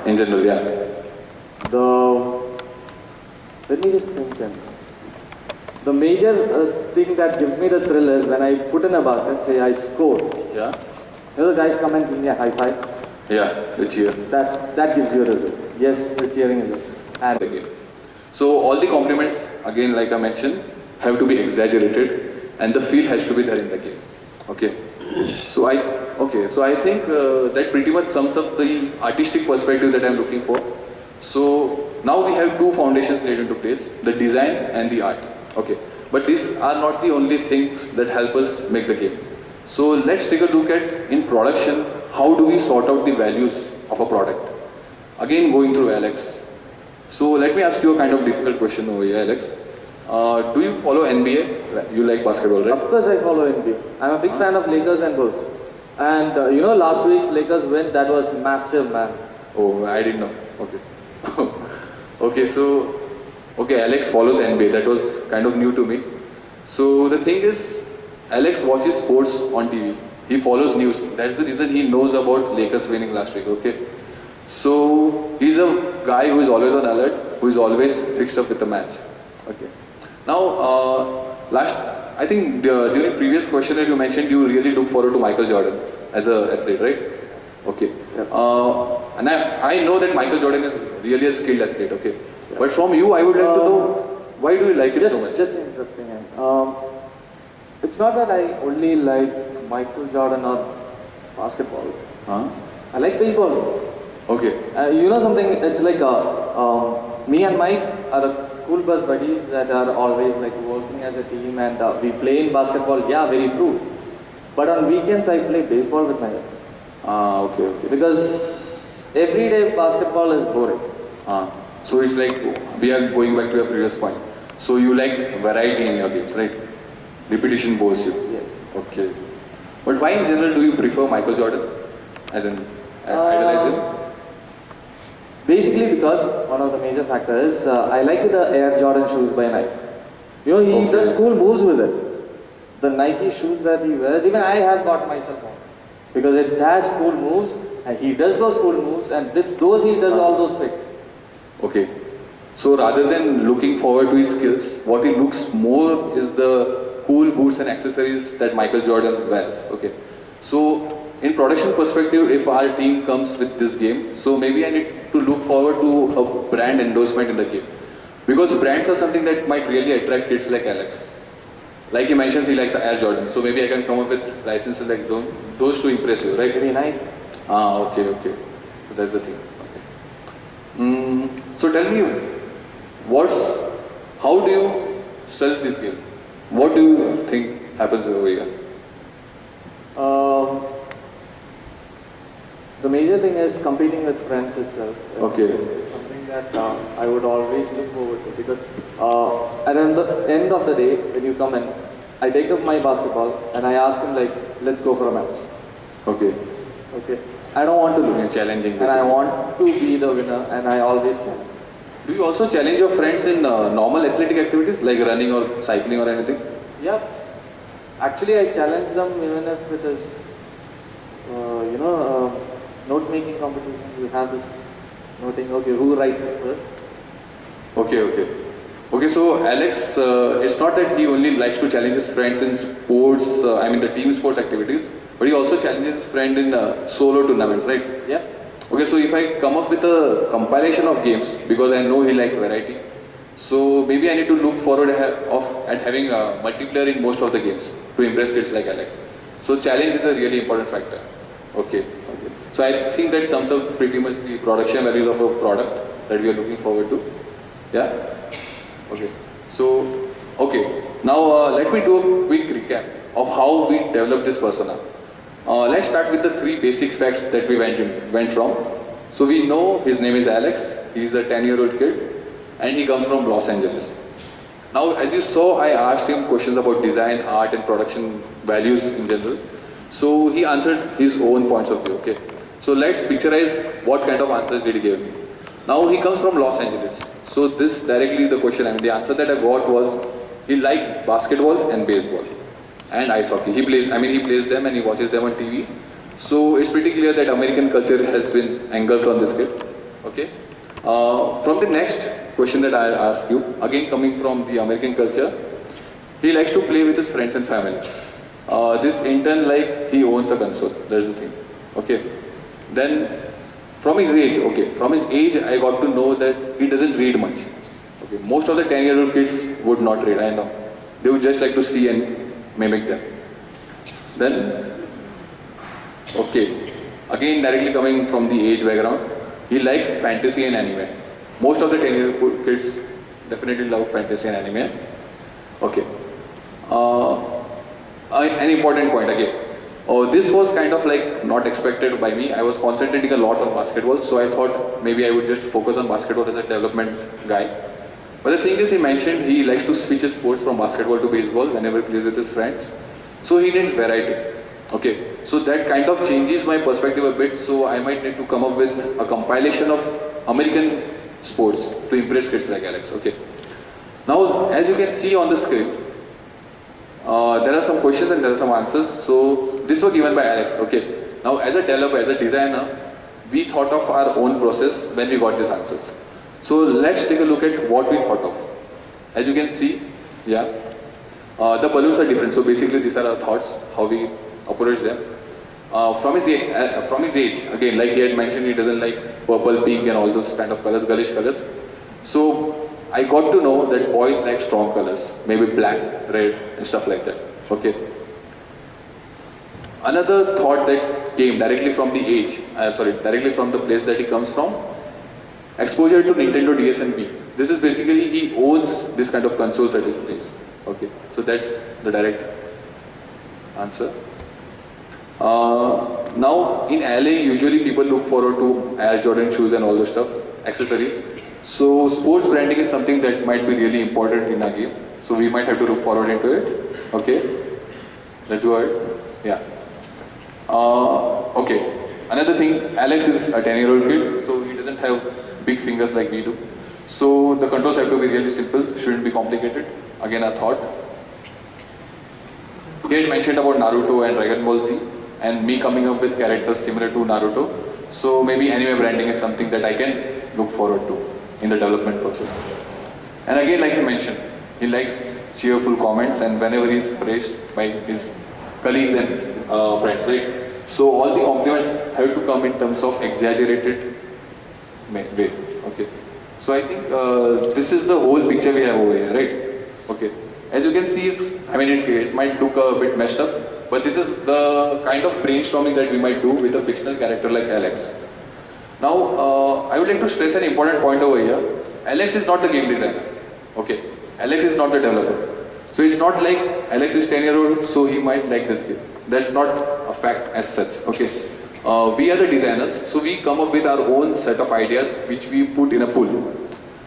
in general, yeah. Let me just think then. The major thing that gives me the thrill is when I put in a basket, say I score. Yeah. You know, the guys come and give me a high five. Yeah, the cheer. That gives you a result. Yes, the cheering is it. And Okay. So all the compliments, again, like I mentioned, have to be exaggerated, and the feel has to be there in the game. Okay. So I think that pretty much sums up the artistic perspective that I'm looking for. So now we have two foundations laid into place: the design and the art. Okay. But these are not the only things that help us make the game. So let's take a look at in production, how do we sort out the values of a product? Again, going through Alex. So let me ask you a kind of difficult question over here, Alex. Do you follow NBA? You like basketball, right? of course I follow NBA. I'm a big fan of Lakers and Bulls. And you know, last week's Lakers win, that was massive, man. Oh, I didn't know. Okay. Okay, Alex follows NBA. That was kind of new to me. So the thing is, Alex watches sports on TV. He follows news. That's the reason he knows about Lakers winning last week. Okay. So he's a guy who is always on alert, who is always fixed up with the match. Okay. Now, I think during previous questionnaire you mentioned you really look forward to Michael Jordan as an athlete, right? Okay. And I know that Michael Jordan is really a skilled athlete. Okay. But from you, I would like to know, why do you like it so much? Just interrupting. It's not that I only like Michael Jordan or basketball. Huh? I like baseball. Okay. You know something? It's like me and Mike are the cool bus buddies that are always like working as a team, and we play in basketball. Yeah, very true. But on weekends I play baseball with my dad. Okay. Because every day basketball is boring. So it's like, we are going back to your previous point. So you like variety in your games, right? Repetition bores you. Yes. Okay. But why in general do you prefer Michael Jordan? As in, idolize him? Basically because one of the major factors is I like the Air Jordan shoes by Nike. You know, he does cool moves with it. The Nike shoes that he wears, even I have got myself on. Because it has cool moves, and he does those cool moves, and with those he does all those tricks. Okay. So rather than looking forward to his skills, what he looks more is the cool boots and accessories that Michael Jordan wears. Okay. So in production perspective, if our team comes with this game, so maybe I need to look forward to a brand endorsement in the game. Because brands are something that might really attract kids like Alex. Like he mentions, he likes Air Jordan. So maybe I can come up with licenses like those to impress you, right? Very nice. Okay. So that's the thing. Okay. So tell me, how do you sell this game? What do you think happens over here? The major thing is competing with friends itself. Okay. It's something that I would always look forward to, because at the end of the day, when you come in, I take up my basketball and I ask him like, let's go for a match. Okay. I don't want to lose. You're challenging this. And I want to be the winner, and I always challenge. Do you also challenge your friends in normal athletic activities like running or cycling or anything? Yeah. Actually, I challenge them even if it is, note-making competition. We have this noting, okay, who writes it first? Okay, so Alex, it's not that he only likes to challenge his friends in sports, the team sports activities, but he also challenges his friend in solo tournaments, right? Yeah. Okay, so if I come up with a compilation of games, because I know he likes variety, so maybe I need to look forward at having a multiplayer in most of the games to impress kids like Alex. So challenge is a really important factor. Okay. So I think that sums up pretty much the production values of a product that we are looking forward to. Yeah? Okay. So, now let me do a quick recap of how we developed this persona. Let's start with the three basic facts that we went from. So we know his name is Alex, he's a 10-year-old kid, and he comes from Los Angeles. Now, as you saw, I asked him questions about design, art, and production values in general. So he answered his own points of view, okay? So let's picturize what kind of answers did he give me. Now he comes from Los Angeles. So this directly the question, the answer that I got was, he likes basketball and baseball and ice hockey. He plays them and he watches them on TV. So it's pretty clear that American culture has been engulfed on this kid. Okay. From the next question that I'll ask you, again coming from the American culture, he likes to play with his friends and family. This intern, like, he owns a console. That's the thing. Okay. Then, from his age, I got to know that he doesn't read much. Okay. Most of the 10-year-old kids would not read. I know. They would just like to see and mimic them. Then, okay. Again, directly coming from the age background, he likes fantasy and anime. Most of the 10-year-old kids definitely love fantasy and anime. Okay. An important point again. Oh, this was kind of like not expected by me. I was concentrating a lot on basketball, so I thought maybe I would just focus on basketball as a development guy. But the thing is, he mentioned he likes to switch his sports from basketball to baseball whenever he plays with his friends. So he needs variety. Okay, so that kind of changes my perspective a bit. So I might need to come up with a compilation of American sports to impress kids like Alex. Okay. Now, as you can see on the screen, there are some questions and there are some answers. So this was given by Alex. Okay. Now, as a developer, as a designer, we thought of our own process when we got these answers. So let's take a look at what we thought of. As you can see, yeah, the balloons are different. So basically, these are our thoughts, how we approach them. From his age, again, like he had mentioned, he doesn't like purple, pink, and all those kind of colors, girlish colors. So I got to know that boys like strong colors, maybe black, red, and stuff like that. Okay. Another thought that came directly from the directly from the place that he comes from, exposure to Nintendo DS and Wii. This is basically he owns this kind of consoles at his place. Okay, so that's the direct answer. Now in LA, usually people look forward to Air Jordan shoes and all those stuff, accessories. So sports branding is something that might be really important in our game. So we might have to look forward into it. Okay, let's go ahead. Yeah. Okay. Another thing, Alex is a 10-year-old kid, so he doesn't have big fingers like we do. So the controls have to be really simple, shouldn't be complicated. Again, a thought. He had mentioned about Naruto and Dragon Ball Z, and me coming up with characters similar to Naruto. So maybe anime branding is something that I can look forward to in the development process. And again, like he mentioned, he likes cheerful comments, and whenever he is praised by his colleagues and friends, right? So all the compliments have to come in terms of exaggerated way. Okay. So I think this is the whole picture we have over here, right? Okay. As you can see, it might look a bit messed up, but this is the kind of brainstorming that we might do with a fictional character like Alex. Now, I would like to stress an important point over here. Alex is not the game designer. Okay. Alex is not the developer. So it's not like Alex is 10-year-old, so he might like this game. That's not a fact as such. Okay. We are the designers, so we come up with our own set of ideas which we put in a pool.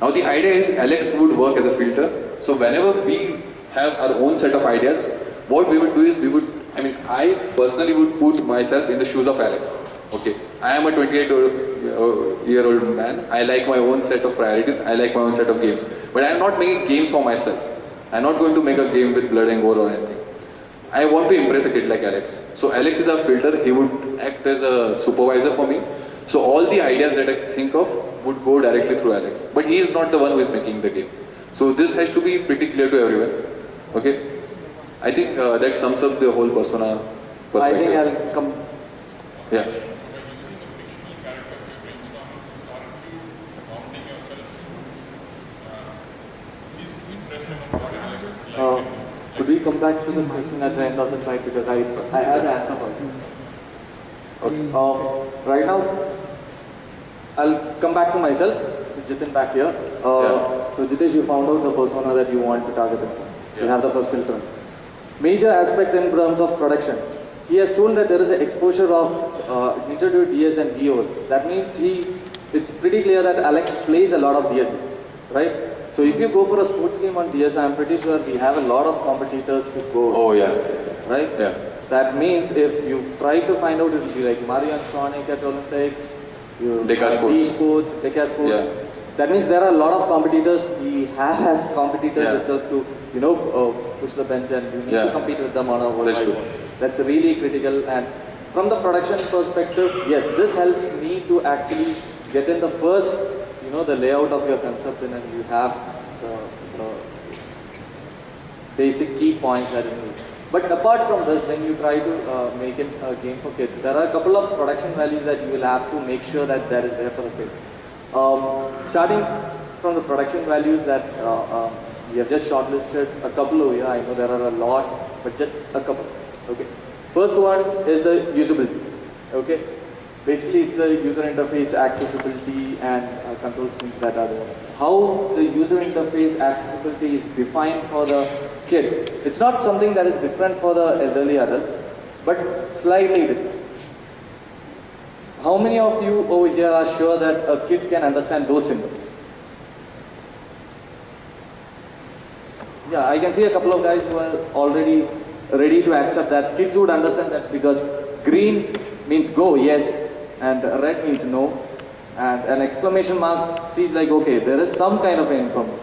Now the idea is Alex would work as a filter. So whenever we have our own set of ideas, what we would do is I personally would put myself in the shoes of Alex. Okay. I am a 28-year-old man. I like my own set of priorities. I like my own set of games. But I am not making games for myself. I am not going to make a game with blood and gore or anything. I want to impress a kid like Alex. So Alex is a filter. He would act as a supervisor for me. So all the ideas that I think of would go directly through Alex. But he is not the one who is making the game. So this has to be pretty clear to everyone. Okay? I think that sums up the whole persona perspective. I think I'll come. Yeah. Could we come back to this question at the end of the slide, because I have the answer for it. Okay. Right now, I'll come back to myself, Jitin back here. So Jitesh, you found out the persona that you want to target. You have the first filter. Major aspect in terms of production. He has told that there is an exposure of Nintendo DS and VO. That means it's pretty clear that Alex plays a lot of DS, right? So if you go for a sports game on DS, I'm pretty sure we have a lot of competitors to go. Oh yeah. Right? Yeah. That means if you try to find out, it will be like Mario and Sonic at Olympics, Deca Sports. Deca Sports. Yeah. That means there are a lot of competitors. He has competitors itself to, push the bench, and you need to compete with them on a worldwide level. That's really critical. And from the production perspective, yes, this helps me to actually get in the first, the layout of your concept, and then you have the basic key points that you need. But apart from this, when you try to make it a game for kids, there are a couple of production values that you will have to make sure that that is there for the kids. Starting from the production values that we have just shortlisted a couple over here. I know there are a lot, but just a couple. Okay. First one is the usability. Okay. Basically, it's the user interface accessibility and control schemes that are there. How the user interface accessibility is defined for the kids. It's not something that is different for the elderly adults, but slightly different. How many of you over here are sure that a kid can understand those symbols? Yeah, I can see a couple of guys who are already ready to accept that. Kids would understand that because green means go, yes, and red means no, and an exclamation mark seems like, okay, there is some kind of information,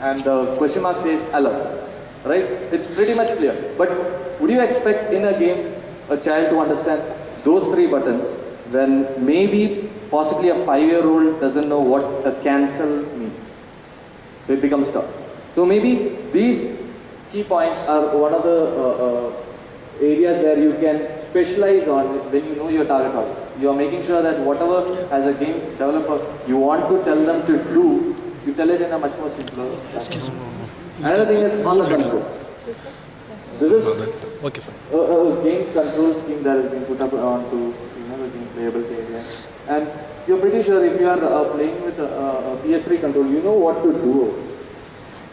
and the question mark says alert, right? It's pretty much clear. But would you expect in a game a child to understand those three buttons when maybe possibly a 5-year-old doesn't know what a cancel means? So it becomes tough. So maybe these key points are one of the areas where you can specialize on when you know your target audience. You are making sure that whatever as a game developer you want to tell them to do, you tell it in a much more simpler fashion. Another thing is on the control. This is Okay, fine. a game control scheme that has been put up onto the game playability area. And you're pretty sure if you are playing with a PS3 control, you know what to do,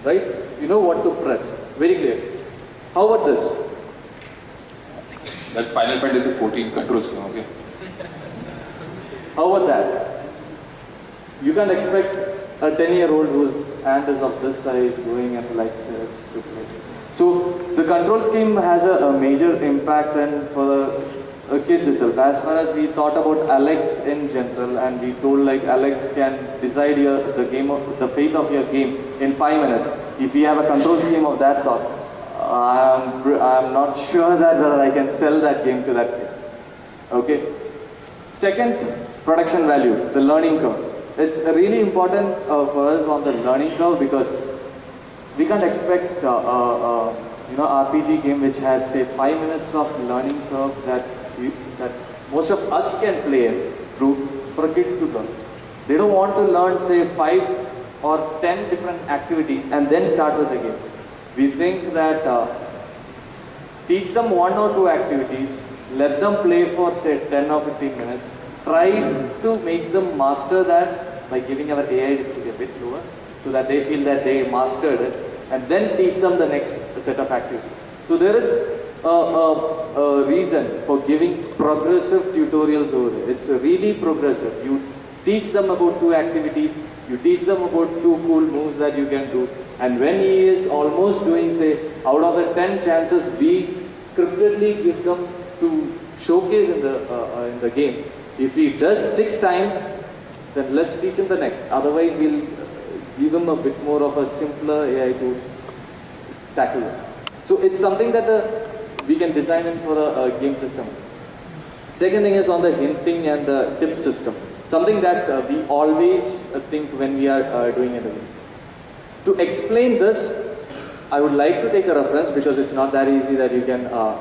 right? You know what to press. Very clear. How about this? That's Final Fantasy 14 control scheme, okay? How about that? You can't expect a 10-year-old whose hand is of this size going and like this to play. So the control scheme has a major impact and for the kids itself. As far as we thought about Alex in general, and we told like Alex can decide the fate of your game in 5 minutes. If we have a control scheme of that sort, I'm not sure that I can sell that game to that kid. Okay. Second, production value, the learning curve. It's really important for us on the learning curve because we can't expect RPG game which has say 5 minutes of learning curve that most of us can play through for a kid to learn. They don't want to learn say 5 or 10 different activities and then start with the game. We think that teach them 1 or 2 activities, let them play for say 10 or 15 minutes, try to make them master that by giving our AI to be a bit lower so that they feel that they mastered it, and then teach them the next set of activities. So there is a reason for giving progressive tutorials over there. It's really progressive. You teach them about 2 activities, you teach them about 2 cool moves that you can do, and when he is almost doing say out of the 10 chances we scriptedly give them to showcase in the game. If he does 6 times, then let's teach him the next. Otherwise we'll give him a bit more of a simpler AI to tackle it. So it's something that we can design in for a game system. Second thing is on the hinting and the tip system. Something that we always think when we are doing a game. To explain this, I would like to take a reference because it's not that easy that you can